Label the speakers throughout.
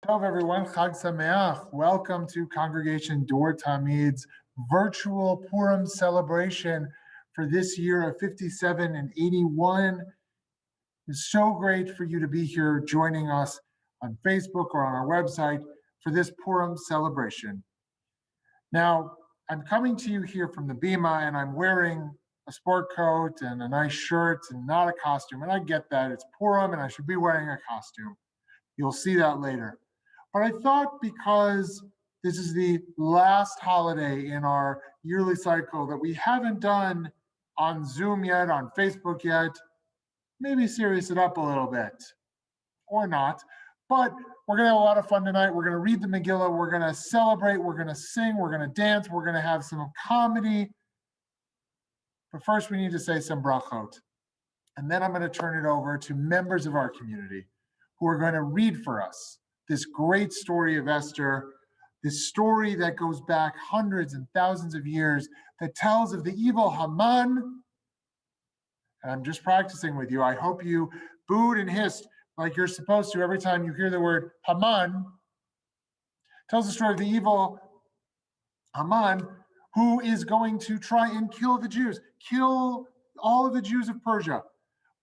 Speaker 1: Hello, everyone. Chag Sameach. Welcome to Congregation Dor Tamid's virtual Purim celebration for this year of 57 and 81. It's so great for you to be here joining us on Facebook or on our website for this Purim celebration. Now, I'm coming to you here from the Bima, and I'm wearing a sport coat and a nice shirt and not a costume. And I get that. It's Purim, and I should be wearing a costume. You'll see that later. But I thought because this is the last holiday in our yearly cycle that we haven't done on Zoom yet, on Facebook yet, maybe serious it up a little bit or not. But we're going to have a lot of fun tonight. We're going to read the Megillah. We're going to celebrate. We're going to sing. We're going to dance. We're going to have some comedy. But first, we need to say some brachot. And then I'm going to turn it over to members of our community who are going to read for us this great story of Esther, this story that goes back hundreds and thousands of years that tells of the evil Haman. And I'm just practicing with you. I hope you booed and hissed like you're supposed to every time you hear the word Haman. Tells the story of the evil Haman who is going to try and kill the Jews, kill all of the Jews of Persia.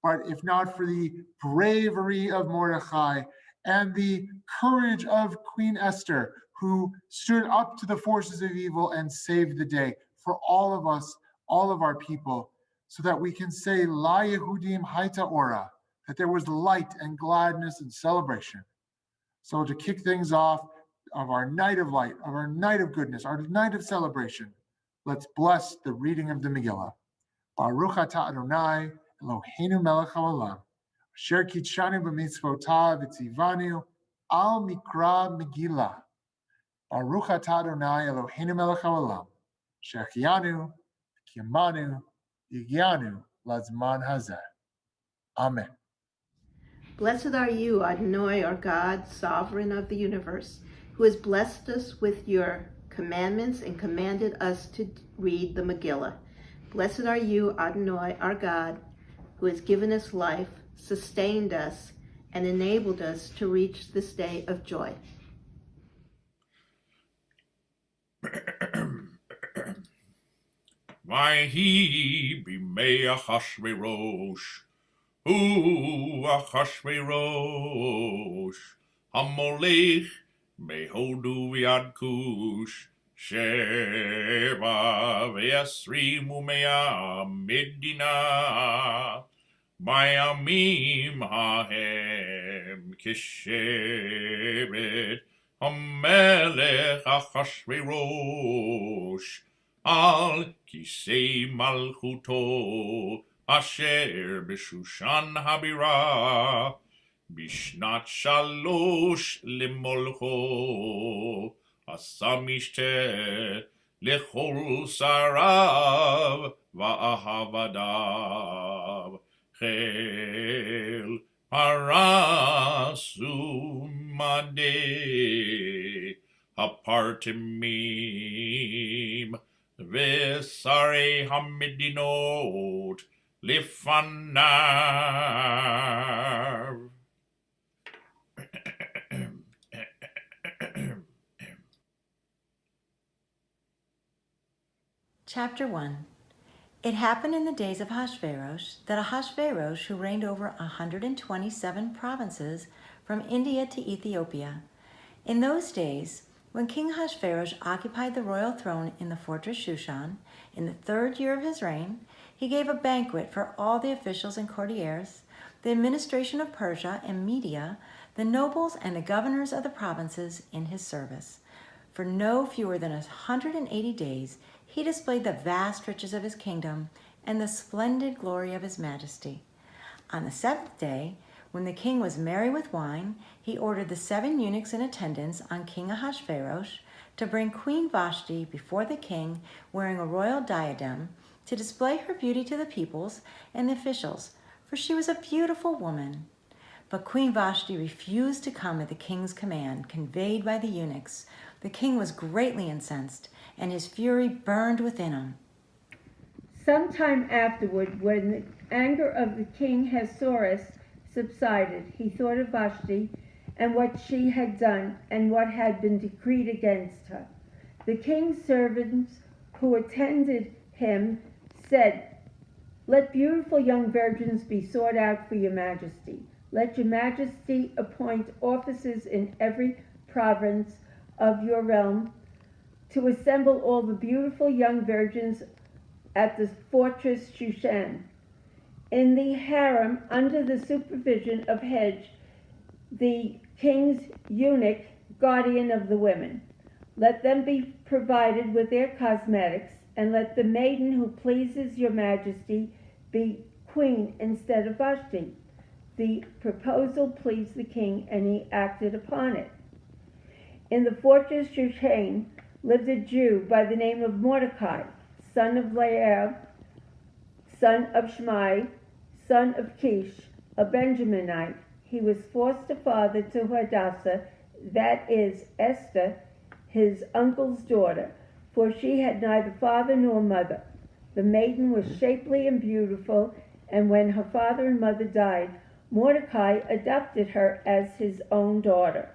Speaker 1: But if not for the bravery of Mordechai and the courage of Queen Esther, who stood up to the forces of evil and saved the day for all of us, all of our people, so that we can say, La Yehudim Haita Ora, that there was light and gladness and celebration. So to kick things off of our night of light, of our night of goodness, our night of celebration, let's bless the reading of the Megillah. Baruch atah Adonai, Eloheinu melech haolam, asher kitshanu b'mitzvotav v'tzivanu al mikra megillah. Baruch atah Adonai Eloheinu melech haolam, asher chiyanu v'kiyamanu v'yigyanu lazman hazeh. Amen.
Speaker 2: Blessed are you, Adonai, our God, sovereign of the universe, who has blessed us with your commandments and commanded us to read the Megillah. Blessed are you, Adonai, our God, who has given us life, sustained us, and enabled us to reach this day of joy.
Speaker 3: Vahi b'mei Achashverosh, hu Achashverosh, hamolech behodu v'yad kush, sheva v'yasrim u'mea medina, bayamim hahem kishevet, hamelech Achashverosh, al kisei malchuto asher b'Shushan habira bishnat shalosh lemolcho asamishte lechol sarav va'ahavadav chel parasu madeh apartimim Vesare Hamidinot Lifanav.
Speaker 4: Chapter 1. It happened in the days of Ahasuerus that Ahasuerus, who reigned over 127 provinces from India to Ethiopia. In those days, when King Ahasuerus occupied the royal throne in the fortress Shushan, in the 3rd year of his reign, he gave a banquet for all the officials and courtiers, the administration of Persia and Media, the nobles and the governors of the provinces in his service. For no fewer than 180 days, he displayed the vast riches of his kingdom and the splendid glory of his majesty. On the 7th day, when the king was merry with wine, he ordered the 7 eunuchs in attendance on King Ahasuerus to bring Queen Vashti before the king wearing a royal diadem to display her beauty to the peoples and the officials, for she was a beautiful woman. But Queen Vashti refused to come at the king's command conveyed by the eunuchs. The king was greatly incensed, and his fury burned within him.
Speaker 5: Sometime afterward, when the anger of the king Ahasuerus subsided, he thought of Vashti and what she had done, and what had been decreed against her. The king's servants who attended him said, "Let beautiful young virgins be sought out for your majesty. Let your majesty appoint officers in every province of your realm to assemble all the beautiful young virgins at the fortress Shushan, in the harem, under the supervision of Hedge, the king's eunuch, guardian of the women. Let them be provided with their cosmetics, and let the maiden who pleases your majesty be queen instead of Vashti." The proposal pleased the king, and he acted upon it. In the fortress Shushan lived a Jew by the name of Mordecai, son of Lael, son of Shimei, son of Kish, a Benjaminite. He was foster father to Hadassah, that is, Esther, his uncle's daughter, for she had neither father nor mother. The maiden was shapely and beautiful, and when her father and mother died, Mordecai adopted her as his own daughter.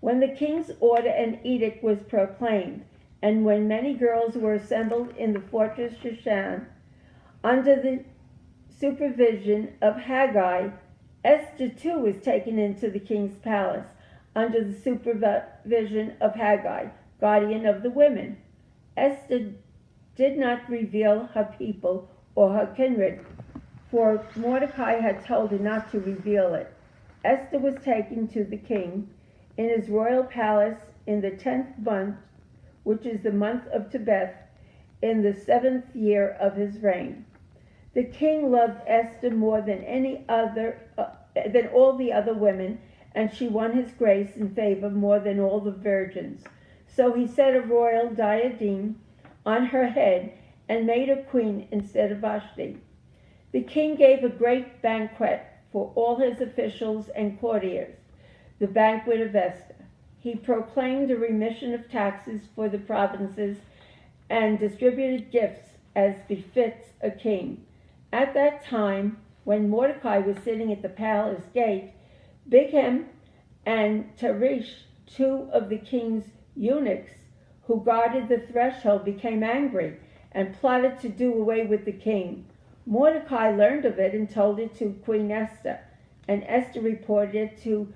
Speaker 5: When the king's order and edict was proclaimed, and when many girls were assembled in the fortress Shushan, under the supervision of Haggai, Esther too was taken into the king's palace, under the supervision of Haggai, guardian of the women. Esther did not reveal her people or her kindred, for Mordecai had told her not to reveal it. Esther was taken to the king in his royal palace in the 10th month, which is the month of Tebeth, in the 7th year of his reign. The king loved Esther more than than all the other women, and she won his grace and favor more than all the virgins. So he set a royal diadem on her head and made her queen instead of Vashti. The king gave a great banquet for all his officials and courtiers, the banquet of Esther. He proclaimed a remission of taxes for the provinces and distributed gifts as befits a king. At that time, when Mordecai was sitting at the palace gate, Bighem and Teresh, two of the king's eunuchs who guarded the threshold, became angry and plotted to do away with the king. Mordecai learned of it and told it to Queen Esther, and Esther reported it to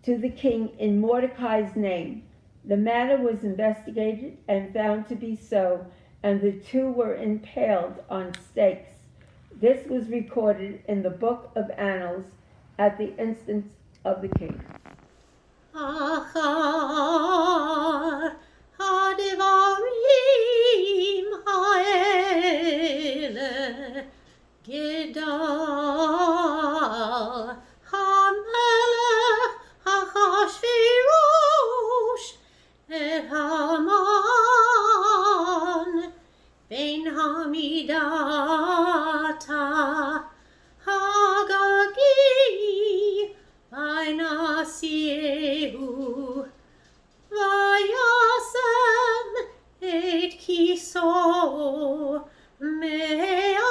Speaker 5: the king in Mordecai's name. The matter was investigated and found to be so, and the two were impaled on stakes. This was recorded in the book of Annals at the instance of the king.
Speaker 6: Achar ha'devarim ha'ele gedal ha'melech ha'chashverosh et Haman ben hamidata hagagi v'nasiehu v'yasem et kiso me'al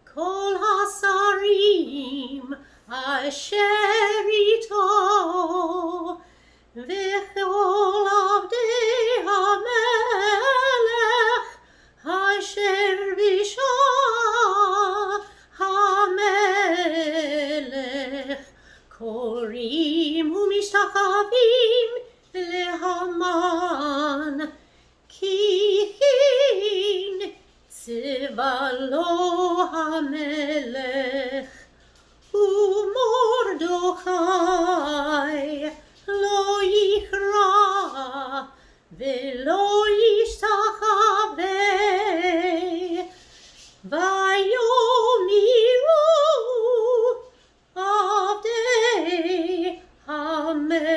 Speaker 6: kol hasarim asher ito v'chol avdei hamelech asher b'shah hamelech korim u'mishtachavim lehaman ki hin tzeva lo hamelech u'Mordechai lo yichra ve'lo yishtachaveh vayomiru avdei hamelech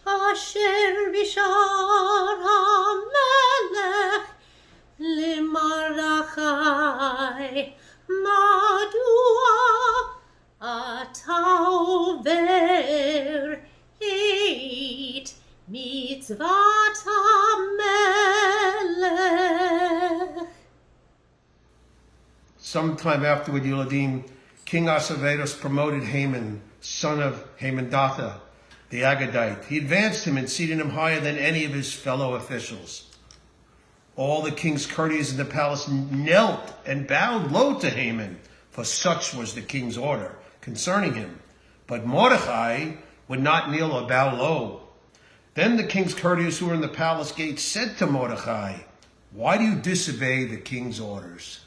Speaker 6: asher b'shar hamelech leMordechai
Speaker 7: Sometime afterward, Yuladim, King Ahasuerus promoted Haman, son of Hamandatha, the Agagite. He advanced him and seated him higher than any of his fellow officials. All the king's courtiers in the palace knelt and bowed low to Haman, for such was the king's order concerning him. But Mordecai would not kneel or bow low. Then the king's courtiers who were in the palace gate said to Mordecai, "Why do you disobey the king's orders?"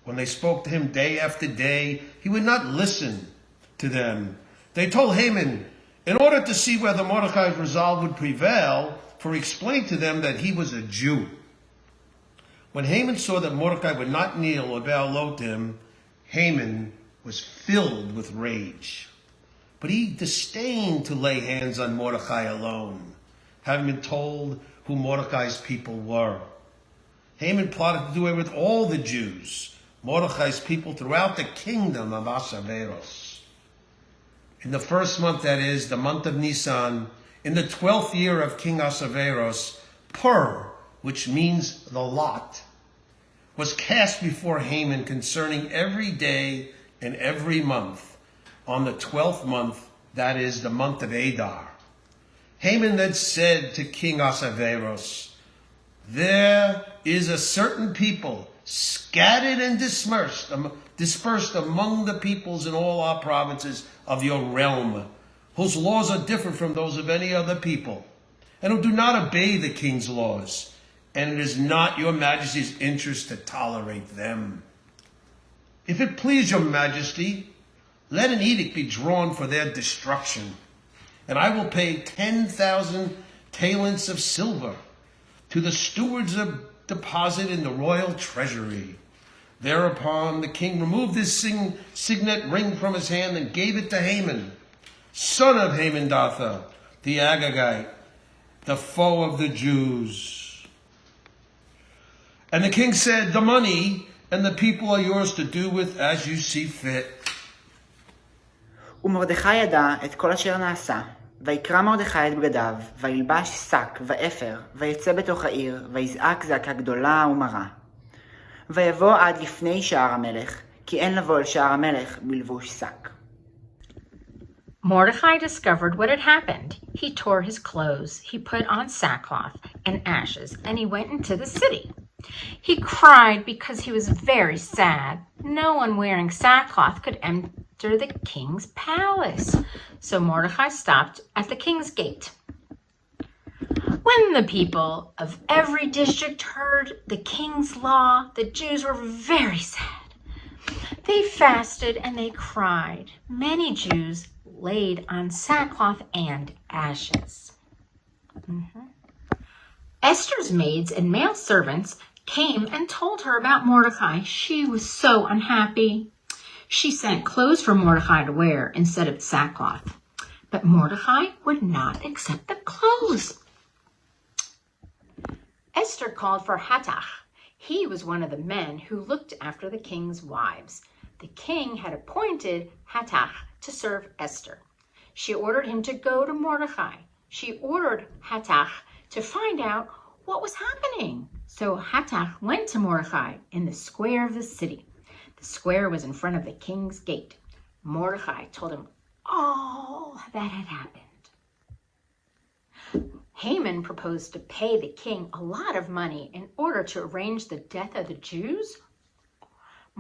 Speaker 7: When they spoke to him day after day, he would not listen to them. They told Haman, in order to see whether Mordecai's resolve would prevail, for he explained to them that he was a Jew. When Haman saw that Mordecai would not kneel or bow low to him, Haman was filled with rage. But he disdained to lay hands on Mordecai alone, having been told who Mordecai's people were. Haman plotted to do away with all the Jews, Mordecai's people, throughout the kingdom of Ahasuerus. In the first month, that is, the month of Nisan, in the 12th year of King Ahasuerus, Pur, which means the lot, was cast before Haman concerning every day and every month. On the 12th month, that is, the month of Adar. Haman then said to King Ahasuerus, "There is a certain people scattered and dispersed among the peoples in all our provinces of your realm, whose laws are different from those of any other people, and who do not obey the king's laws, and it is not your majesty's interest to tolerate them. If it please your majesty, let an edict be drawn for their destruction, and I will pay 10,000 talents of silver to the stewards of deposit in the royal treasury." Thereupon the king removed his signet ring from his hand and gave it to Haman, son of Hamandatha, the Agagite, the foe of the Jews. And the king said, "The money and the people are yours to do with as you see fit."
Speaker 8: ומרדכי ידע את כל אשר נעשה, ויקרא מרדכי את בגדיו, וילבש שק ואפר, ויצא בתוך העיר, ויזעק זעקה גדולה ומרה. ויבוא עד לפני שער המלך, כי אין לבוא אל שער המלך בלבוש שק.
Speaker 9: Mordecai discovered what had happened. He tore his clothes, he put on sackcloth and ashes, and he went into the city. He cried because he was very sad. No one wearing sackcloth could enter the king's palace. So Mordecai stopped at the king's gate. When the people of every district heard the king's law, the Jews were very sad. They fasted and they cried. Many Jews laid on sackcloth and ashes. Esther's maids and male servants came and told her about Mordecai. She was so unhappy. She sent clothes for Mordecai to wear instead of sackcloth. But Mordecai would not accept the clothes. Esther called for Hattach. He was one of the men who looked after the king's wives. The king had appointed Hattach to serve Esther. She ordered him to go to Mordecai. She ordered Hattach to find out what was happening. So Hattach went to Mordecai in the square of the city. The square was in front of the king's gate. Mordecai told him all that had happened. Haman proposed to pay the king a lot of money in order to arrange the death of the Jews.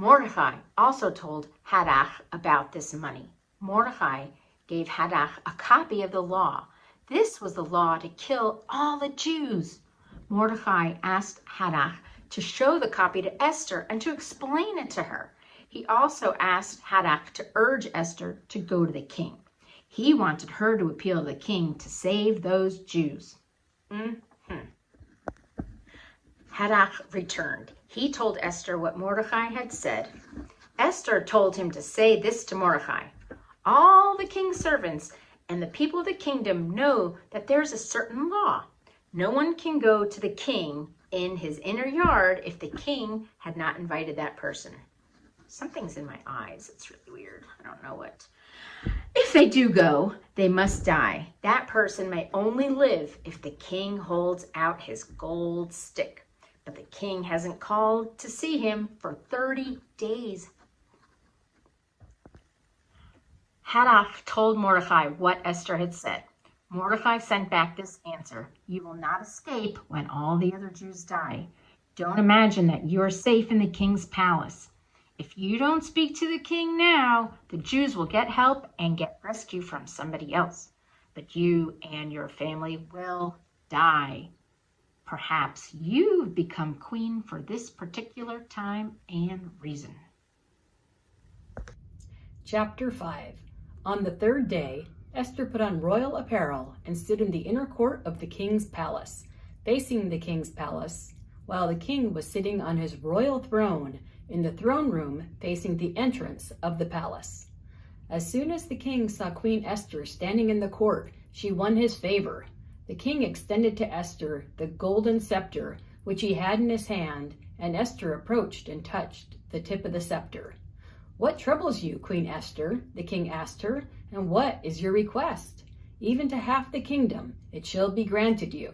Speaker 9: Mordecai also told Hattach about this money. Mordecai gave Hattach a copy of the law. This was the law to kill all the Jews. Mordecai asked Hattach to show the copy to Esther and to explain it to her. He also asked Hattach to urge Esther to go to the king. He wanted her to appeal to the king to save those Jews. Hattach returned. He told Esther what Mordecai had said. Esther told him to say this to Mordecai: "All the king's servants and the people of the kingdom know that there's a certain law. No one can go to the king in his inner yard if the king had not invited that person." Something's in my eyes. It's really weird. I don't know what. "If they do go, they must die. That person may only live if the king holds out his gold stick. but the king hasn't called to see him for 30 days. Hadaf told Mordecai what Esther had said. Mordecai sent back this answer: "You will not escape when all the other Jews die. Don't imagine that you're safe in the king's palace. If you don't speak to the king now, the Jews will get help and get rescue from somebody else. But you and your family will die. Perhaps you've become queen for this particular time and reason."
Speaker 10: Chapter 5. On the third day, Esther put on royal apparel and stood in the inner court of the king's palace, facing the king's palace, while the king was sitting on his royal throne in the throne room facing the entrance of the palace. As soon as the king saw Queen Esther standing in the court, she won his favor. The king extended to Esther the golden scepter which he had in his hand, and Esther approached and touched the tip of the scepter. "What troubles you, Queen Esther?" the king asked her, "and what is your request? Even to half the kingdom it shall be granted you."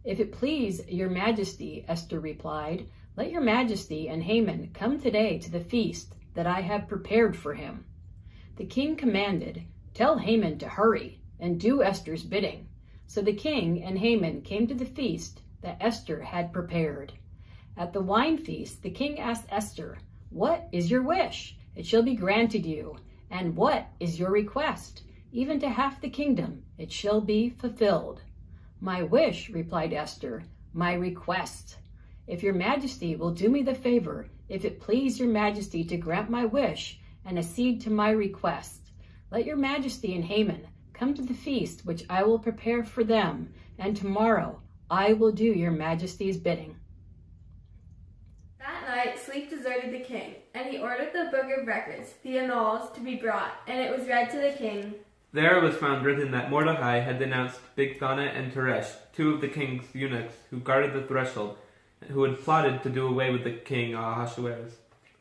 Speaker 10: "If it please your majesty," Esther replied, "let your majesty and Haman come today to the feast that I have prepared for him." The king commanded, "Tell Haman to hurry and do Esther's bidding." So the king and Haman came to the feast that Esther had prepared. At the wine feast, the king asked Esther, "What is your wish? It shall be granted you. And what is your request? Even to half the kingdom it shall be fulfilled." "My wish," replied Esther, "my request. If your majesty will do me the favor, if it please your majesty to grant my wish and accede to my request, let your majesty and Haman come to the feast which I will prepare for them, and tomorrow I will do your majesty's bidding."
Speaker 11: That night sleep deserted the king, and he ordered the book of records, the annals, to be brought, and it was read to the king.
Speaker 12: There was found written that Mordecai had denounced Bigthana and Teresh, two of the king's eunuchs who guarded the threshold, who had plotted to do away with the king Ahasuerus.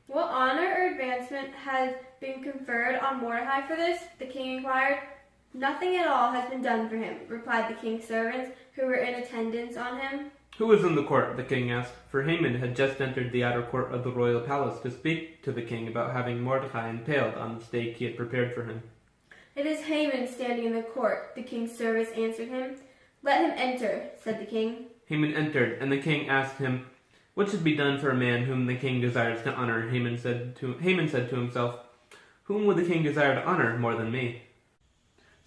Speaker 11: "What honor or advancement has been conferred on Mordecai for this?" the king inquired. "Nothing at all has been done for him," replied the king's servants who were in attendance on him.
Speaker 12: "Who was in the court?" the king asked, for Haman had just entered the outer court of the royal palace to speak to the king about having Mordecai impaled on the stake he had prepared for him.
Speaker 11: "It is Haman standing in the court," the king's servants answered him. "Let him enter," said the king.
Speaker 12: Haman entered, and the king asked him, "What should be done for a man whom the king desires to honor?" Haman said to himself, "Whom would the king desire to honor more than me?"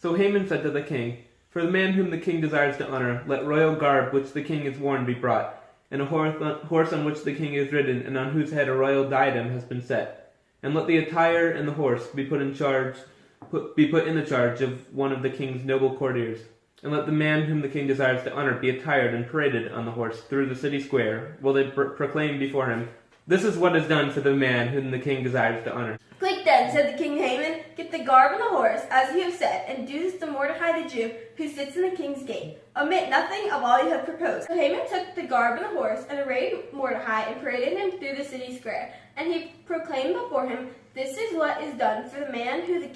Speaker 12: So Haman said to the king, "For the man whom the king desires to honor, let royal garb which the king has worn be brought, and a horse on which the king is ridden, and on whose head a royal diadem has been set. And let the attire and the horse be put in the charge of one of the king's noble courtiers. And let the man whom the king desires to honor be attired and paraded on the horse through the city square, while they proclaim before him, 'This is what is done for the man whom the king desires to honor.'"
Speaker 11: "Quick then," said the king to Haman, "get the garb and the horse, as you have said, and do this to Mordecai the Jew, who sits in the king's gate. Omit nothing of all you have proposed." So Haman took the garb and the horse, and arrayed Mordecai, and paraded him through the city square. And he proclaimed before him, "This is what is done for the man whom the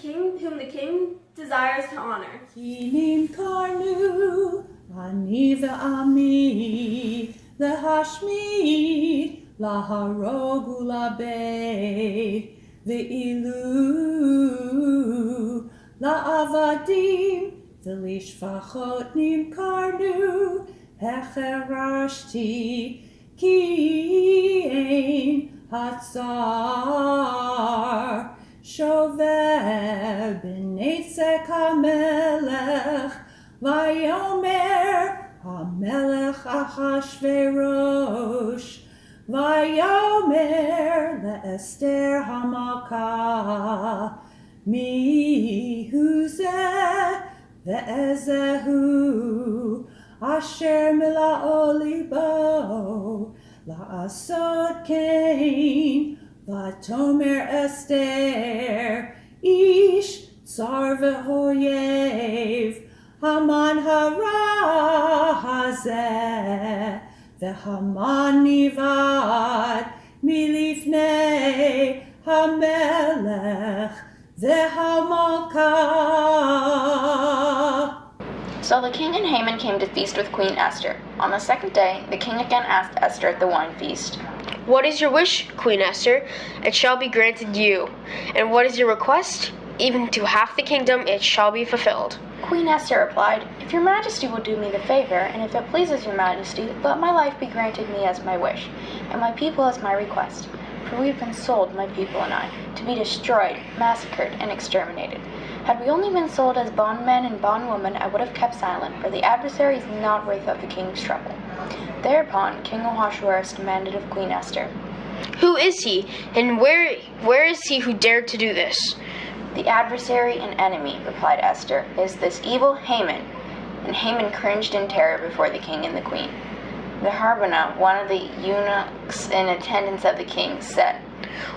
Speaker 11: king desires to honor."
Speaker 13: Kinim karnu, ani ve'ami, lehashmid, laharog ulabed, ve'ilu, la'avadim, ve'lishfachot nimkarnu, hecherashti, ki ein hatzar, shover b'neitzek hamelech, vayomer hamelech Achashverosh, vayomer le'Esther hamalka, mihu zeh ve'ezehu, asher mila'o libo, la'asot kain, vatomer Esther, ish tsar ve'hoyev, haman hara hazeh, ve'haman nivad, milifnei hamelech, ve'hamalka.
Speaker 14: So So the king and Haman came to feast with Queen Esther. On the second day, the king again asked Esther at the wine feast,
Speaker 15: "What is your wish, Queen Esther? It shall be granted you. And what is your request? Even to half the kingdom it shall be fulfilled."
Speaker 14: Queen Esther replied, "If your majesty will do me the favor, and if it pleases your majesty, let my life be granted me as my wish, and my people as my request. For we have been sold, my people and I, to be destroyed, massacred, and exterminated. Had we only been sold as bondmen and bondwomen, I would have kept silent, for the adversary is not worth of the king's trouble." Thereupon King Ahasuerus demanded of Queen Esther,
Speaker 15: "Who is he, and where is he who dared to do this?"
Speaker 14: "The adversary and enemy," replied Esther, "is this evil Haman." And Haman cringed in terror before the king and the queen. The Harbona, one of the eunuchs in attendance of the king, said,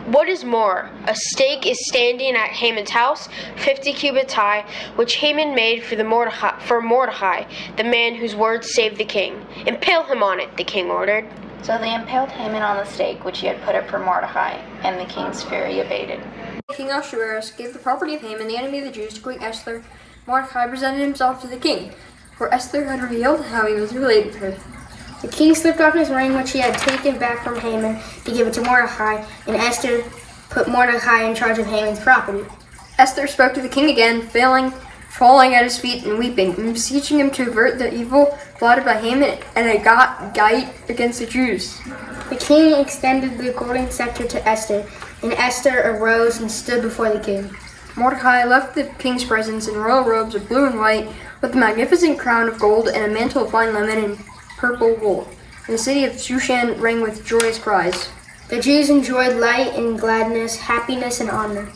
Speaker 15: "What is more, a stake is standing at Haman's house, 50 cubits high, which Haman made for Mordecai, the man whose words saved the king. Impale him on it," the king ordered.
Speaker 14: So they impaled Haman on the stake which he had put up for Mordecai, and the king's fury abated.
Speaker 16: King Ahasuerus gave the property of Haman, the enemy of the Jews, to Queen Esther. Mordecai presented himself to the king, for Esther had revealed how he was related to her.
Speaker 17: The king slipped off his ring, which he had taken back from Haman, to give it to Mordecai, and Esther put Mordecai in charge of Haman's property.
Speaker 16: Esther spoke to the king again, falling at his feet and weeping, and beseeching him to avert the evil plotted by Haman and Agagite against the Jews.
Speaker 17: The king extended the golden scepter to Esther, and Esther arose and stood before the king.
Speaker 16: Mordecai left the king's presence in royal robes of blue and white, with a magnificent crown of gold and a mantle of fine linen and purple wool. And the city of Shushan rang with joyous cries.
Speaker 17: The Jews enjoyed light and gladness, happiness and honor.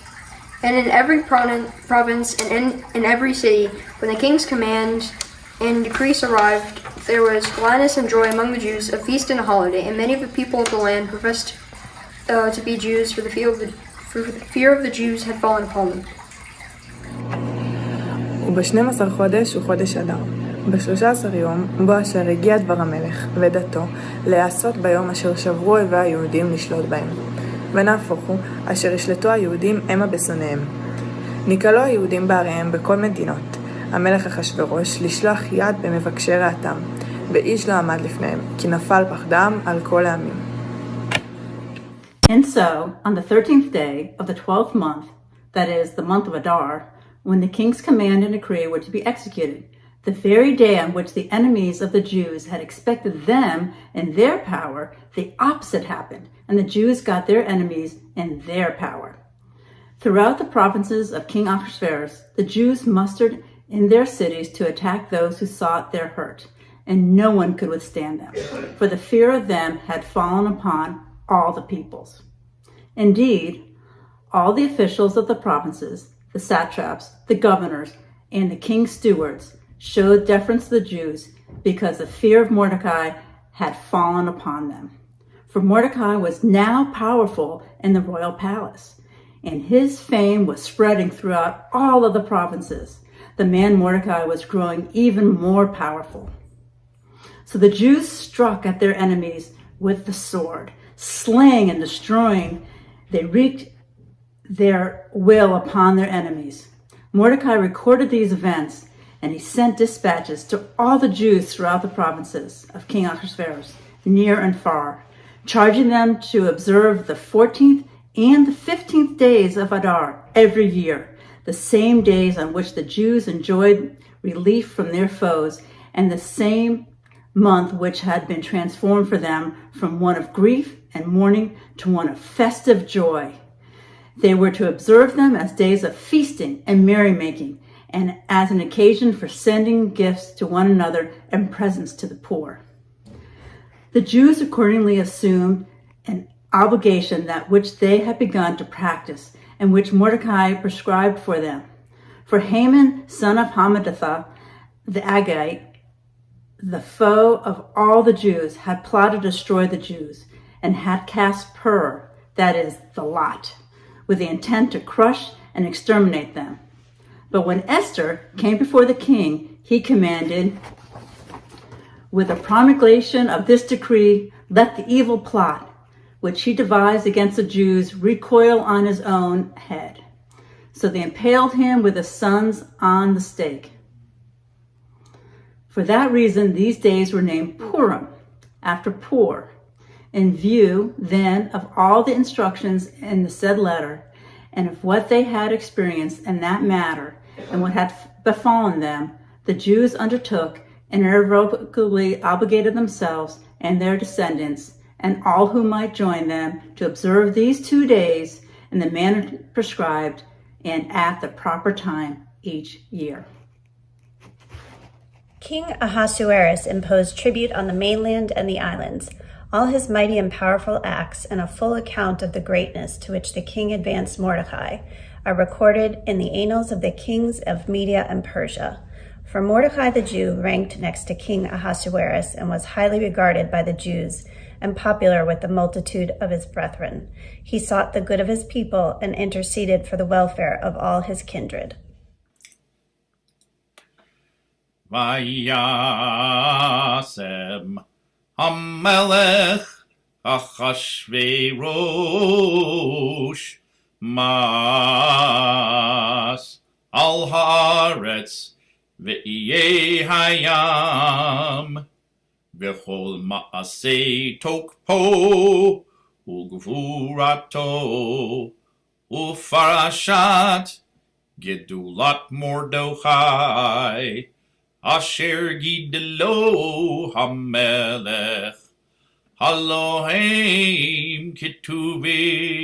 Speaker 16: And in every province and in every city, when the king's commands and decrees arrived, there was gladness and joy among the Jews, a feast and a holiday, and many of the people of the land professed to be Jews, for the fear of the Jews had fallen upon them.
Speaker 18: וב-12 חודש הוא חודש אדר. ב-13 יום בו אשר הגיע דבר המלך ודתו לעשות ביום אשר שברו אויבי היהודים לשלוט בהם. ונהפוך הוא אשר ישלטו היהודים המה בשונאיהם. נקלו היהודים בעריהם בכל מדינות. המלך אחשוורוש לשלוח יד במבקשי רעתם, ואיש לא עמד לפניהם, כי נפל פחדם על כל העמים.
Speaker 19: And so, on the 13th day of the 12th month, that is, the month of Adar, when the king's command and decree were to be executed, the very day on which the enemies of the Jews had expected them in their power, the opposite happened, and the Jews got their enemies in their power. Throughout the provinces of King Ahasuerus, the Jews mustered in their cities to attack those who sought their hurt, and no one could withstand them, for the fear of them had fallen upon all the peoples. Indeed, all the officials of the provinces, the satraps, the governors, and the king's stewards showed deference to the Jews because the fear of Mordecai had fallen upon them. For Mordecai was now powerful in the royal palace, and his fame was spreading throughout all of the provinces. The man Mordecai was growing even more powerful. So the Jews struck at their enemies with the sword, slaying and destroying. They wreaked their will upon their enemies. Mordecai recorded these events, and he sent dispatches to all the Jews throughout the provinces of King Ahasuerus, near and far, charging them to observe the 14th and the 15th days of Adar every year, the same days on which the Jews enjoyed relief from their foes, and the same month which had been transformed for them from one of grief and mourning to one of festive joy. They were to observe them as days of feasting and merrymaking, and as an occasion for sending gifts to one another and presents to the poor. The Jews accordingly assumed an obligation that which they had begun to practice, and which Mordecai prescribed for them. For Haman, son of Hammedatha, the Agagite, the foe of all the Jews, had plotted to destroy the Jews, and had cast pur, that is, the lot, with the intent to crush and exterminate them. But when Esther came before the king, he commanded, with a promulgation of this decree, let the evil plot, which he devised against the Jews, recoil on his own head. So they impaled him with his sons on the stake. For that reason, these days were named Purim, after Pur. In view, then, of all the instructions in the said letter, and of what they had experienced in that matter, and what had befallen them, the Jews undertook and irrevocably obligated themselves and their descendants, and all who might join them, to observe these 2 days in the manner prescribed and at the proper time each year.
Speaker 20: King Ahasuerus imposed tribute on the mainland and the islands. All his mighty and powerful acts and a full account of the greatness to which the king advanced Mordecai are recorded in the annals of the kings of Media and Persia. For Mordecai the Jew ranked next to King Ahasuerus and was highly regarded by the Jews and popular with the multitude of his brethren. He sought the good of his people and interceded for the welfare of all his kindred.
Speaker 3: Vayasem Hamelech Achashverosh Mas Al Haaretz Ve'iyeh Hayam V'chol Ma'asei Tokpo Ugvurato Ufarashat Gedulat Mordechai Asher Gidelo Hamelech Halohem Ketuvim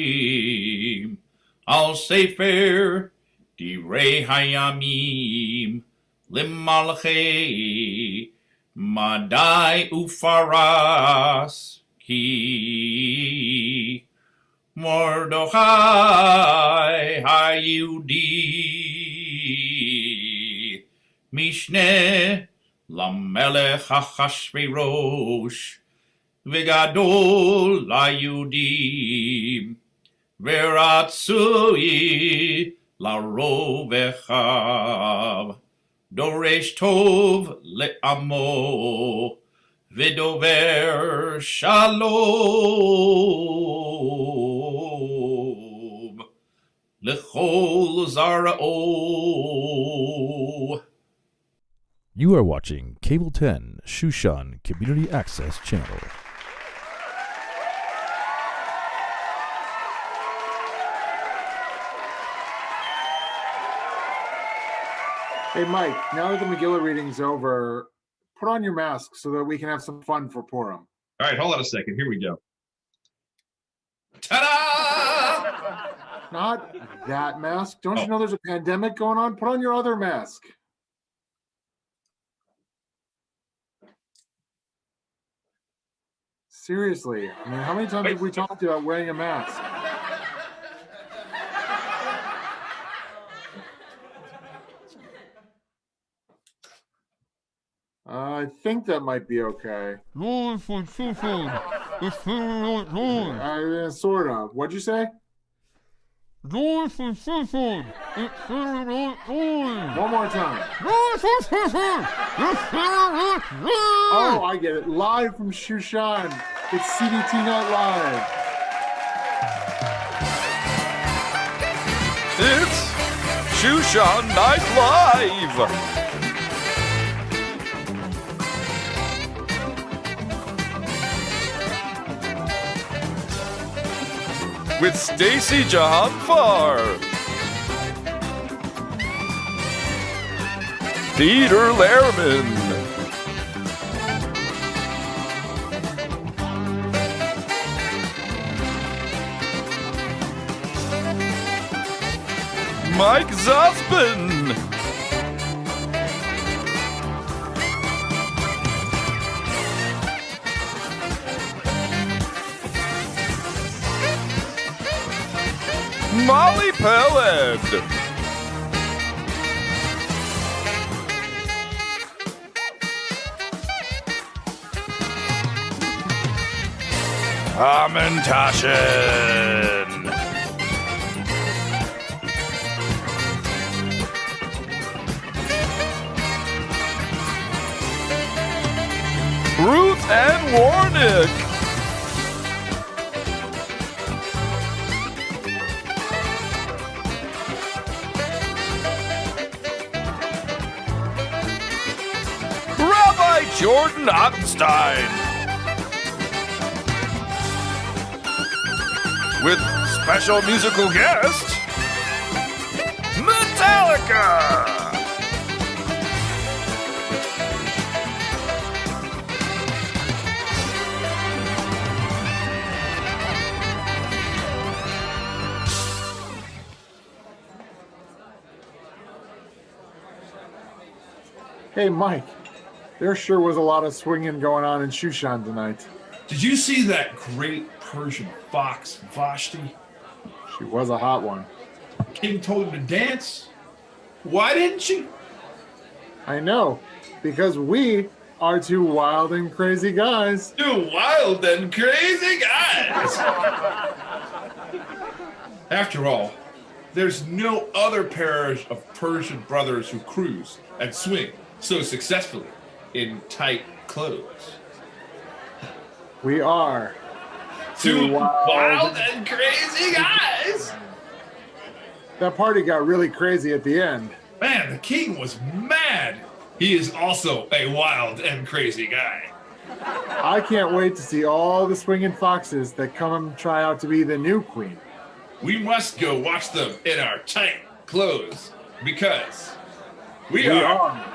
Speaker 3: Al Sefer Divrei Hayamim Limalchei Madai Ufaras Ki Mordechai Hayudi Mishneh Lamelech Achashverosh V'gadol Layudim V'ratzui Larov Echav Doresh Tov Le'amo V'dover Shalom L'chol Zara'o.
Speaker 21: You are watching Cable 10 Shushan Community Access Channel.
Speaker 1: Hey, Mike, now that the Megillah reading's over, put on your mask so that we can have some fun for Purim.
Speaker 22: All right, hold on a second. Here we go.
Speaker 1: Ta-da! Not that mask. Don't you know there's a pandemic going on? Put on your other mask. Seriously, I mean, how many times have we talked about wearing a mask? I think that might be okay. Sort of. What'd you say? One more time. Oh, I get it. Live from Shushan. It's CDT Night Live.
Speaker 23: It's Shushan Night Live. With Stacy Jahanfar, Peter Lehrman, Mike Zuspin, Molly Peled, Armentashen, Ruth Ann Warnick, Jordan Ottenstein. With special musical guest, Metallica.
Speaker 1: Hey, Mike, there sure was a lot of swinging going on in Shushan tonight.
Speaker 3: Did you see that great Persian fox, Vashti?
Speaker 1: She was a hot one.
Speaker 3: King told him to dance. Why didn't she?
Speaker 1: I know, because we are two wild and crazy guys.
Speaker 3: Two wild and crazy guys! After all, there's no other pair of Persian brothers who cruise and swing so successfully in tight clothes.
Speaker 1: We are
Speaker 3: two wild and crazy guys.
Speaker 1: That party got really crazy at the end.
Speaker 3: Man, the king was mad. He is also a wild and crazy guy.
Speaker 1: I can't wait to see all the swinging foxes that come and try out to be the new queen.
Speaker 3: We must go watch them in our tight clothes because we are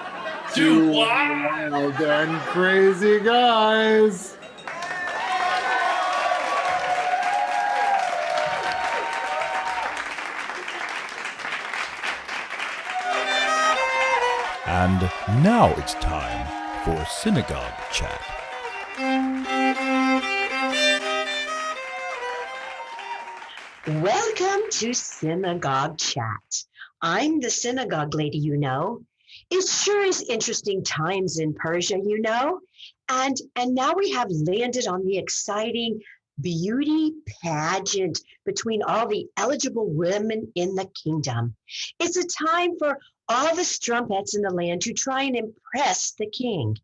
Speaker 3: two wild
Speaker 1: and crazy guys.
Speaker 21: And now it's time for Synagogue Chat.
Speaker 2: Welcome to Synagogue Chat. I'm the synagogue lady, you know. It sure is interesting times in Persia, you know. And now we have landed on the exciting beauty pageant between all the eligible women in the kingdom. It's a time for all the strumpets in the land to try and impress the king.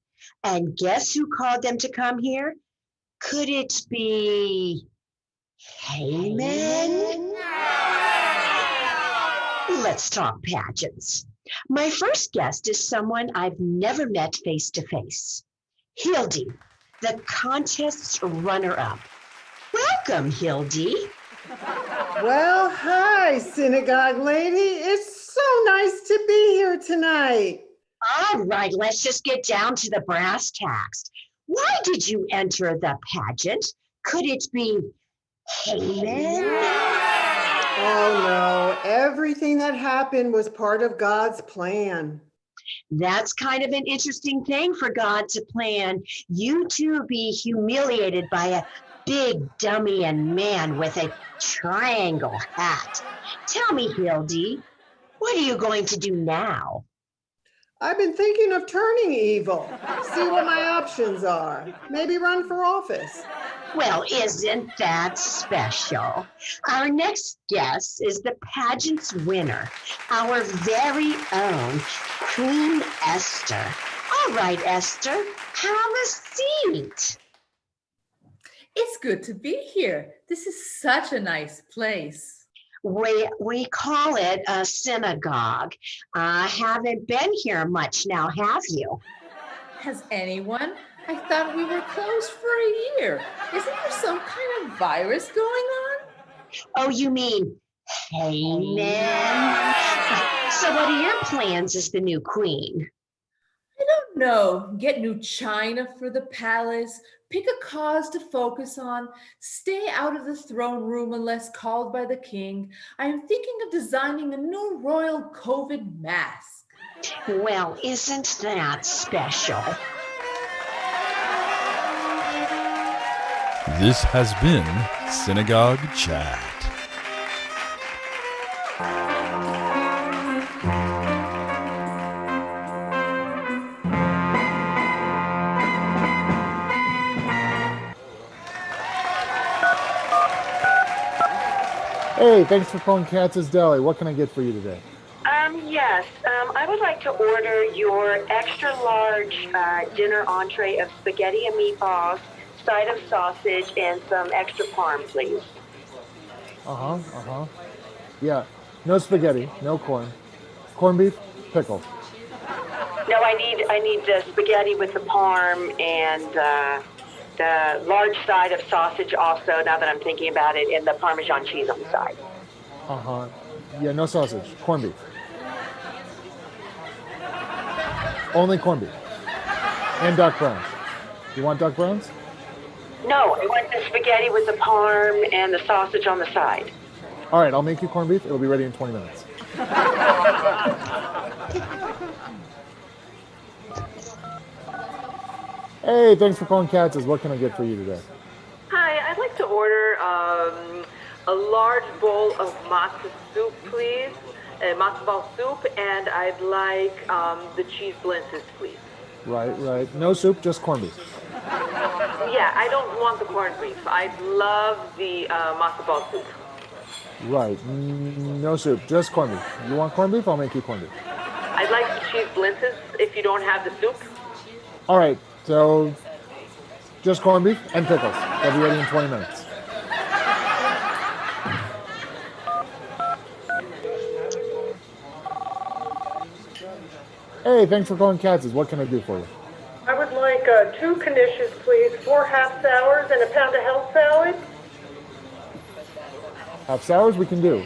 Speaker 2: And guess who called them to come here? Could it be Haman? Let's talk pageants. My first guest is someone I've never met face to face. Hildy, the contest's runner-up. Welcome, Hildy.
Speaker 4: Well, hi, synagogue lady. It's so nice to be here tonight.
Speaker 2: All right, let's just get down to the brass tacks. Why did you enter the pageant? Could it be Haman?
Speaker 4: Oh, no. Everything that happened was part of God's plan.
Speaker 2: That's kind of an interesting thing for God to plan. You two be humiliated by a big dummy and man with a triangle hat. Tell me, Hildy, what are you going to do now?
Speaker 4: I've been thinking of turning evil. See what my options are. Maybe run for office.
Speaker 2: Well, isn't that special? Our next guest is the pageant's winner, our very own Queen Esther. All right, Esther, have a seat.
Speaker 5: It's good to be here. This is such a nice place.
Speaker 2: We call it a synagogue. Haven't been here much now, have you?
Speaker 5: Has anyone? I thought we were closed for a year. Isn't there some kind of virus going on?
Speaker 2: Oh, you mean Haman? So what are your plans as the new queen?
Speaker 5: I don't know. Get new china for the palace, pick a cause to focus on, stay out of the throne room unless called by the king. I am thinking of designing a new royal COVID mask.
Speaker 2: Well, isn't that special?
Speaker 21: This has been Synagogue Chat.
Speaker 1: Hey, thanks for calling Katz's Deli. What can I get for you today?
Speaker 24: Yes, I would like to order your extra large dinner entree of spaghetti and meatballs, side of sausage, and some extra parm, please.
Speaker 1: Yeah, no spaghetti, no corn. Corned beef, pickle.
Speaker 24: No, I need the spaghetti with the parm and the large side of sausage also, now that I'm thinking about it, and the Parmesan cheese on the side.
Speaker 1: Uh-huh. Yeah, no sausage. Corned beef. Only corned beef. And duck browns. You want duck browns?
Speaker 24: No, I want the spaghetti with the parm and the sausage on the side.
Speaker 1: All right, I'll make you corned beef. It'll be ready in 20 minutes. Hey, thanks for calling Katz's. What can I get for you today?
Speaker 6: Hi, I'd like to order a large bowl of matzo soup, please. Matzo ball soup, and I'd like the cheese blintzes, please.
Speaker 1: Right. No soup, just corned beef.
Speaker 6: Yeah, I don't want the corned beef. I'd love the matzo ball soup.
Speaker 1: Right. No soup, just corned beef. You want corned beef? I'll make you corned beef.
Speaker 6: I'd like the cheese blintzes if you don't have the soup.
Speaker 1: All right, so just corned beef and pickles. They'll be ready in 20 minutes. Hey, thanks for calling Katz's. What can I do for you?
Speaker 4: I would like 2 knishes, please, 4 half sours, and a pound of health salad.
Speaker 1: Half sours we can do.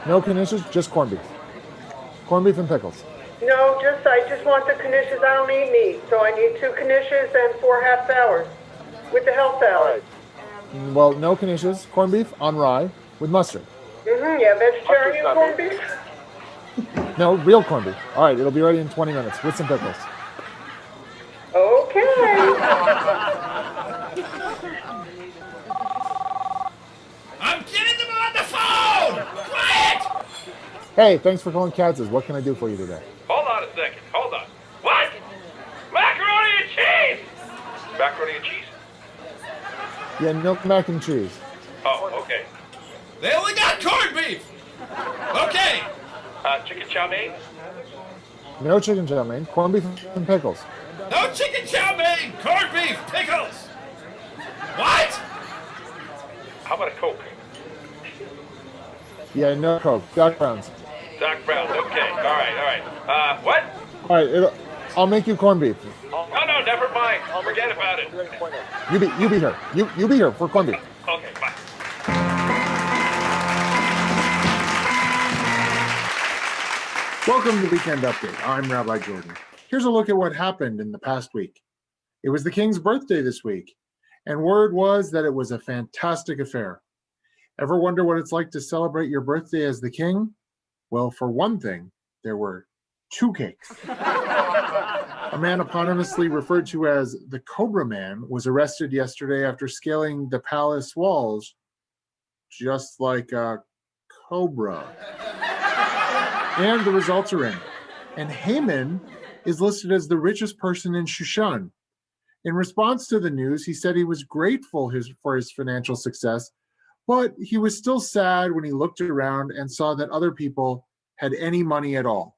Speaker 1: No knishes, just corned beef. Corned beef and pickles.
Speaker 4: No, I just want the knishes. I don't eat meat, so I need 2 knishes and 4 half sours with the health salad.
Speaker 1: Well, no knishes, corned beef on rye with mustard.
Speaker 4: Yeah, vegetarian corned beef.
Speaker 1: No, real corned beef. All right, it'll be ready in 20 minutes with some pickles.
Speaker 4: Okay.
Speaker 3: I'm getting them on the phone! Quiet!
Speaker 1: Hey, thanks for calling Katz's. What can I do for you today?
Speaker 23: Hold on a second. Hold on. What? Macaroni and cheese! Macaroni and cheese?
Speaker 1: Yeah, no mac and cheese.
Speaker 23: Oh, okay.
Speaker 3: They only got corned beef! Okay!
Speaker 23: Chicken chow mein?
Speaker 1: No chicken chow mein, corned beef and pickles.
Speaker 3: No chicken chow mein, corned beef, pickles! What?
Speaker 23: How about a Coke?
Speaker 1: Yeah, no Coke. Doc Brown's.
Speaker 23: Doc Brown's, okay. All right. What?
Speaker 1: All right, I'll make you corned beef.
Speaker 23: No, never mind. Forget about it.
Speaker 1: You be here. You be here for corned beef.
Speaker 23: Okay, bye.
Speaker 1: Welcome to Weekend Update. I'm Rabbi Jordan. Here's a look at what happened in the past week. It was the king's birthday this week, and word was that it was a fantastic affair. Ever wonder what it's like to celebrate your birthday as the king? Well, for one thing, there were 2 cakes. A man eponymously referred to as the Cobra Man was arrested yesterday after scaling the palace walls just like a cobra. And the results are in. And Haman is listed as the richest person in Shushan. In response to the news, he said he was grateful for his financial success, but he was still sad when he looked around and saw that other people had any money at all.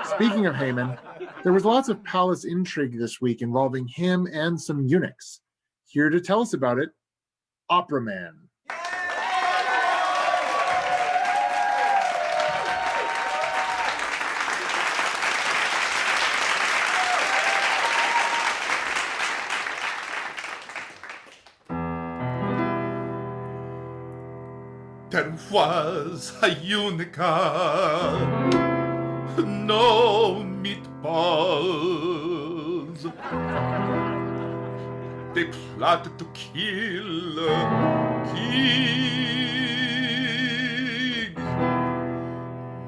Speaker 1: Speaking of Haman, there was lots of palace intrigue this week involving him and some eunuchs. Here to tell us about it, Opera Man.
Speaker 7: There was a eunuch, no meatballs. They plotted to kill King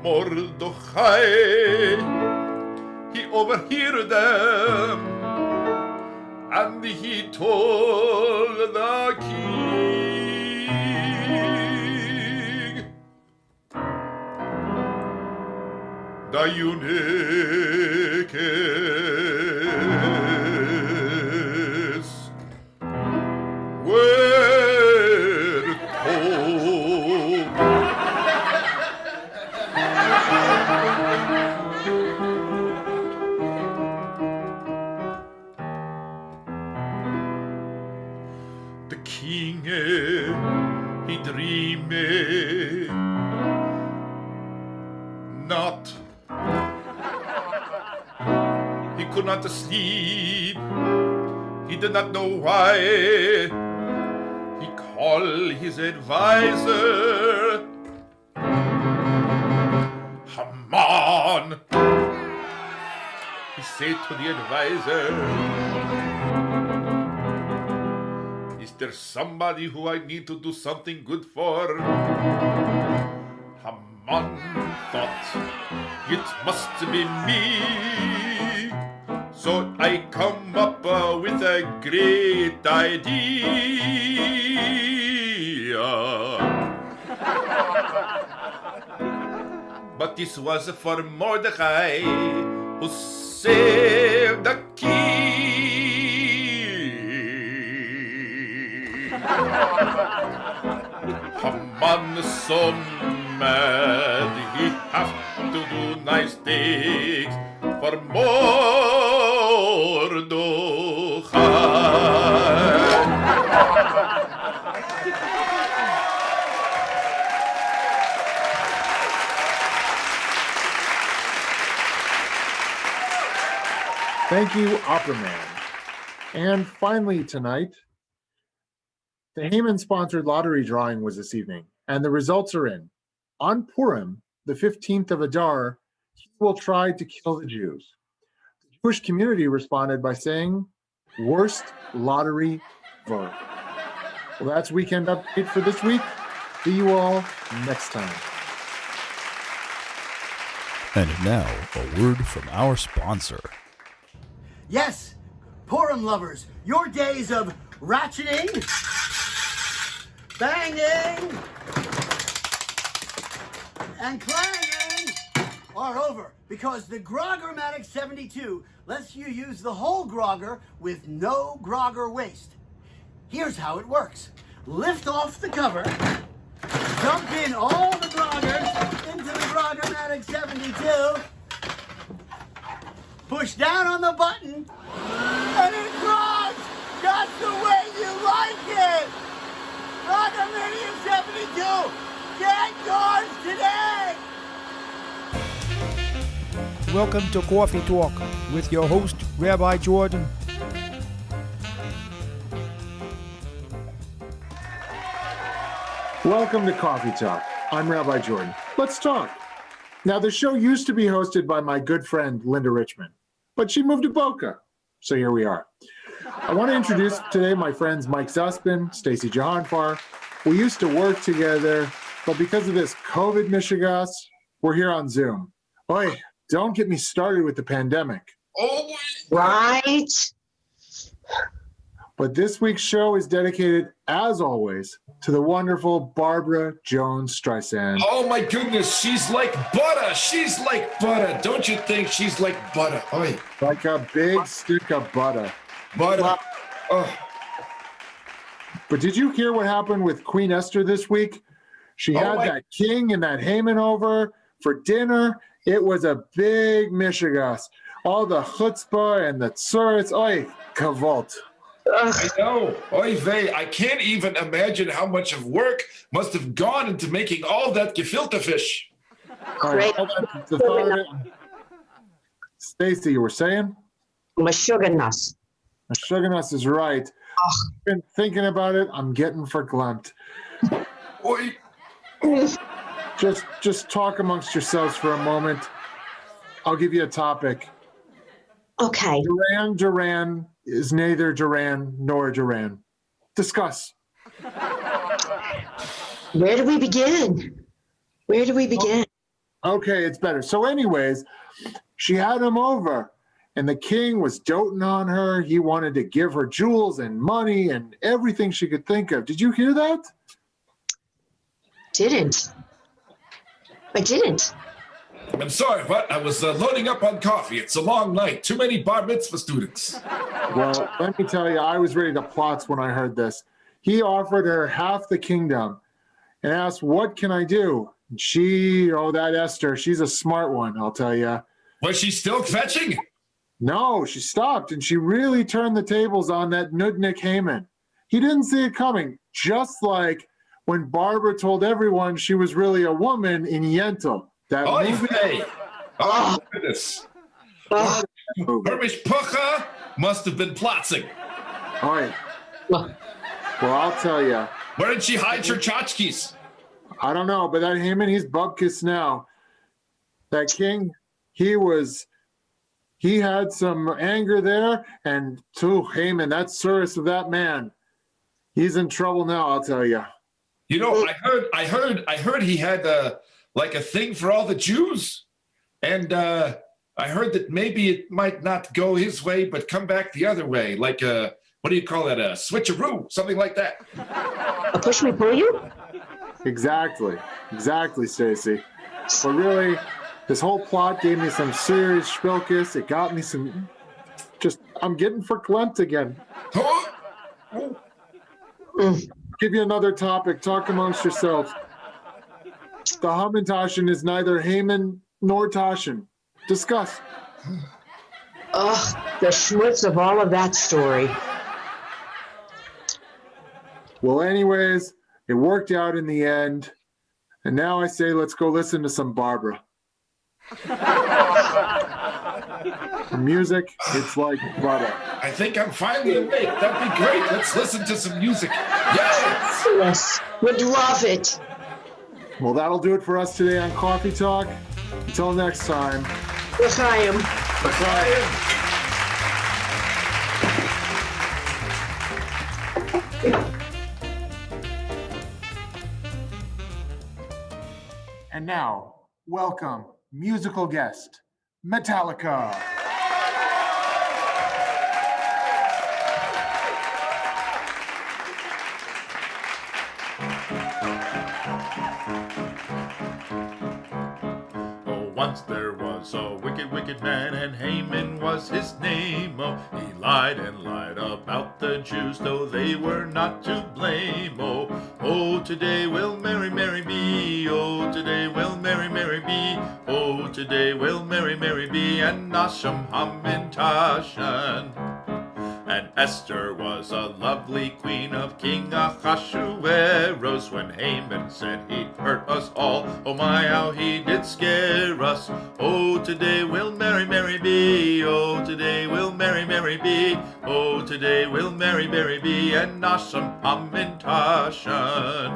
Speaker 7: Mordechai. He overheard them, and he told the king. The eunuchs were told. The king, he dreamed not he could not sleep. He did not know why. He called his advisor. Haman, he said to the advisor, is there somebody who I need to do something good for? Haman thought, it must be me. So I come up with a great idea. But this was for Mordecai, who saved the king. Haman so mad, he have to do nice things for
Speaker 1: Thank you, Opera Man. And finally tonight, the Haman-sponsored lottery drawing was this evening, and the results are in. On Purim, the 15th of Adar, he will try to kill the Jews. The Jewish community responded by saying, worst lottery vote. Well, that's Weekend Update for this week. See you all next time.
Speaker 21: And now, a word from our sponsor.
Speaker 8: Yes, Purim lovers, your days of ratcheting, banging, and clanging are over because the Grogger-matic 72 lets you use the whole grogger with no grogger waste. Here's how it works. Lift off the cover, dump in all the groggers into the Grogger-matic 72, push down on the button, and it grogs just the way you like it! Grogger-matic 72, get yours today!
Speaker 9: Welcome to Coffee Talk with your host, Rabbi Jordan.
Speaker 1: Welcome to Coffee Talk. I'm Rabbi Jordan. Let's talk. Now, the show used to be hosted by my good friend, Linda Richmond, but she moved to Boca, so here we are. I want to introduce today my friends Mike Zuspin, Stacy Jahanfar. We used to work together, but because of this COVID mishigas, we're here on Zoom. Oy, don't get me started with the pandemic.
Speaker 3: Oh,
Speaker 2: right.
Speaker 1: But this week's show is dedicated, as always, to the wonderful Barbara Jones Streisand.
Speaker 3: Oh my goodness, she's like butter. She's like butter. Don't you think she's like butter? Oy.
Speaker 1: Like a big stick of butter.
Speaker 3: Butter. Oh.
Speaker 1: But did you hear what happened with Queen Esther this week? She had that king and that Haman over for dinner. It was a big mishigas. All the chutzpah and the tzuritz. Oy, kavot.
Speaker 3: I know. Oy vey. I can't even imagine how much of work must have gone into making all that gefilte fish.
Speaker 2: Great.
Speaker 1: Stacy, you were saying?
Speaker 2: Meshuggahs.
Speaker 1: Meshuggahs is right. I've been thinking about it. I'm getting verklempt.
Speaker 3: Oy.
Speaker 1: Just talk amongst yourselves for a moment. I'll give you a topic.
Speaker 2: Okay.
Speaker 1: Duran is neither Duran nor Duran. Discuss.
Speaker 2: Where do we begin?
Speaker 1: Okay, it's better. So anyways, she had him over, and the king was doting on her. He wanted to give her jewels and money and everything she could think of. Did you hear that?
Speaker 2: I didn't.
Speaker 3: I'm sorry, but I was loading up on coffee. It's a long night. Too many bar mitzvah students.
Speaker 1: Well, let me tell you, I was ready to plotz when I heard this. He offered her half the kingdom and asked, what can I do? And she, that Esther, she's a smart one, I'll tell you.
Speaker 3: Was she still fetching?
Speaker 1: No, she stopped, and she really turned the tables on that nudnik Haman. He didn't see it coming, just like when Barbara told everyone she was really a woman in Yentl. That movie.
Speaker 3: Oh, goodness. Hermish Pucha must have been plotzing.
Speaker 1: All right. Well, I'll tell you.
Speaker 3: Where did she hide her tchotchkes?
Speaker 1: I don't know, but that Haman, he's bubkiss now. That king, he had some anger there, and Haman, that service of that man, he's in trouble now, I'll tell you.
Speaker 3: You know, I heard he had like a thing for all the Jews, and I heard that maybe it might not go his way, but come back the other way, like what do you call that? A switcheroo, something like that.
Speaker 2: A push me, pull you?
Speaker 1: Exactly, Stacy. But really, this whole plot gave me some serious spilkus. It got me some. I'm getting verklempt again. Give you another topic. Talk amongst yourselves. The Hamantaschen is neither Haman nor Taschen. Discuss.
Speaker 2: Ugh, the schmutz of all of that story.
Speaker 1: Well, anyways, it worked out in the end. And now I say let's go listen to some Barbara. The music, it's like butter.
Speaker 3: I think I'm finally awake. That'd be great. Let's listen to some music. Yes!
Speaker 2: Yes, would love it.
Speaker 1: Well, that'll do it for us today on Coffee Talk. Until next time.
Speaker 2: L'chaim.
Speaker 1: And now, welcome, musical guest, Metallica.
Speaker 7: Once there was a wicked, wicked man, and Haman was his name. Oh, he lied and lied about the Jews, though they were not to blame. Oh, today will Mary, Mary be. Oh, today will Mary, Mary be. Oh, today will Mary, Mary be, and Nasham Hamantaschen. And Esther was a lovely queen of King Ahasuerus. When Haman said he'd hurt us all, oh my, how he did scare us. Oh, today will Mary, Mary be. Oh, today will Mary, Mary be. Oh, today will Mary, Mary be, and Nasham Hamantaschen.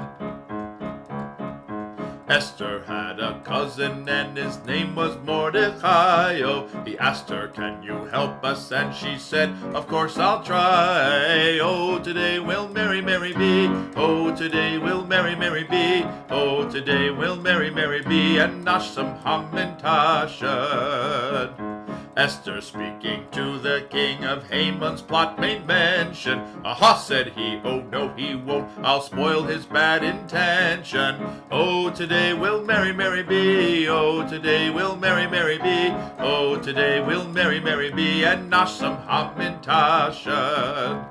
Speaker 7: Esther had a cousin and his name was Mordecai. Oh, he asked her, can you help us? And she said, of course I'll try. Oh, today will Mary, Mary be. Oh, today will Mary, Mary be. Oh, today will Mary, Mary be, and Nasham Hamantaschen. Esther, speaking to the king of Haman's plot, made mention. Aha, said he, oh no he won't, I'll spoil his bad intention. Oh, today will Mary, Mary be. Oh, today will Mary, Mary be. Oh, today will Mary, Mary be, and Nasham Hamantaschen.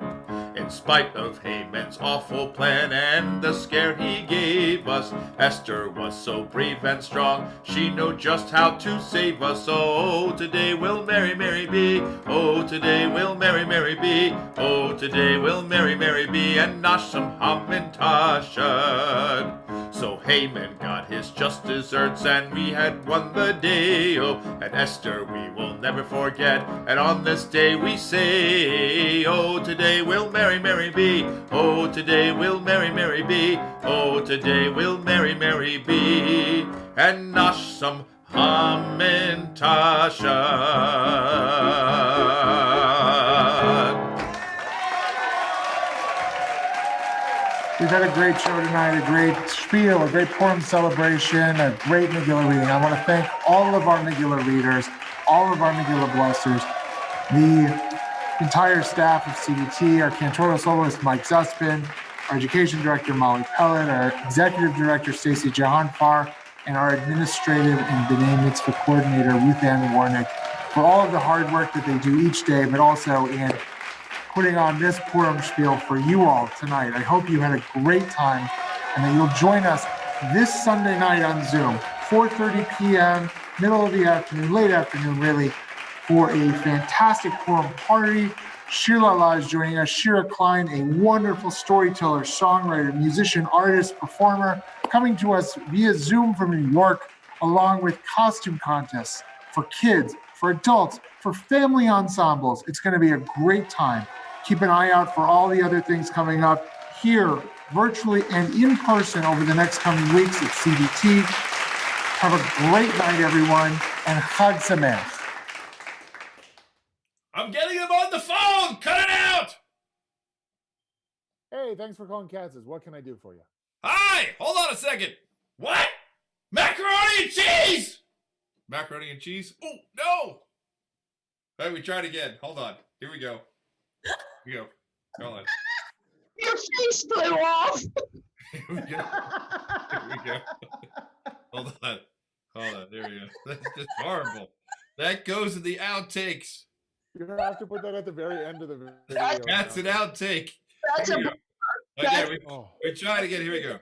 Speaker 7: In spite of Haman's awful plan and the scare he gave us, Esther was so brave and strong, she knew just how to save us. Oh, today will Mary, Mary be. Oh, today will Mary, Mary be. Oh, today will Mary, Mary be, and Nasham Hamantaschen. So Haman got his just deserts, and we had won the day. Oh, and Esther we will never forget, and on this day we say, oh, today will Mary, Mary be. Oh, today will Mary, Mary be. Oh, today will Mary, Mary be, and Nasham Hamantaschen.
Speaker 1: We've had a great show tonight, a great spiel, a great Purim celebration, a great megillah reading. I want to thank all of our megillah readers, all of our megillah blessers, the entire staff of CDT, our cantorial soloist Mike Zuspin, our education director Molly Pellet, our executive director Stacey Jahanfar, and our administrative and B'nai Mitzvah coordinator Ruth Ann Warnick for all of the hard work that they do each day, but also in putting on this Purim Spiel for you all tonight. I hope you had a great time and that you'll join us this Sunday night on Zoom, 4:30 p.m., middle of the afternoon, late afternoon really, for a fantastic Purim party. Shir Lala is joining us. Shira Klein, a wonderful storyteller, songwriter, musician, artist, performer, coming to us via Zoom from New York, along with costume contests for kids, for adults, for family ensembles. It's going to be a great time. Keep an eye out for all the other things coming up here, virtually and in person over the next coming weeks at CDT. Have a great night, everyone, and Chag Sameach.
Speaker 3: I'm getting him on the phone. Cut it out.
Speaker 10: Hey, thanks for calling Katz's. What can I do for you?
Speaker 3: Hi. Hold on a second. What? Macaroni and cheese. Macaroni and cheese? Oh, no. All right, we tried again. Hold on. Here we go. Here we go. Hold on.
Speaker 2: Your face blew off.
Speaker 3: Here we go. Here we go. Hold on. Hold on. There we go. That's just horrible. That goes in the outtakes.
Speaker 10: You're going to have to put that at the very end of the video.
Speaker 3: That's an outtake.
Speaker 2: That's a
Speaker 3: Okay, we try it again. Here we go.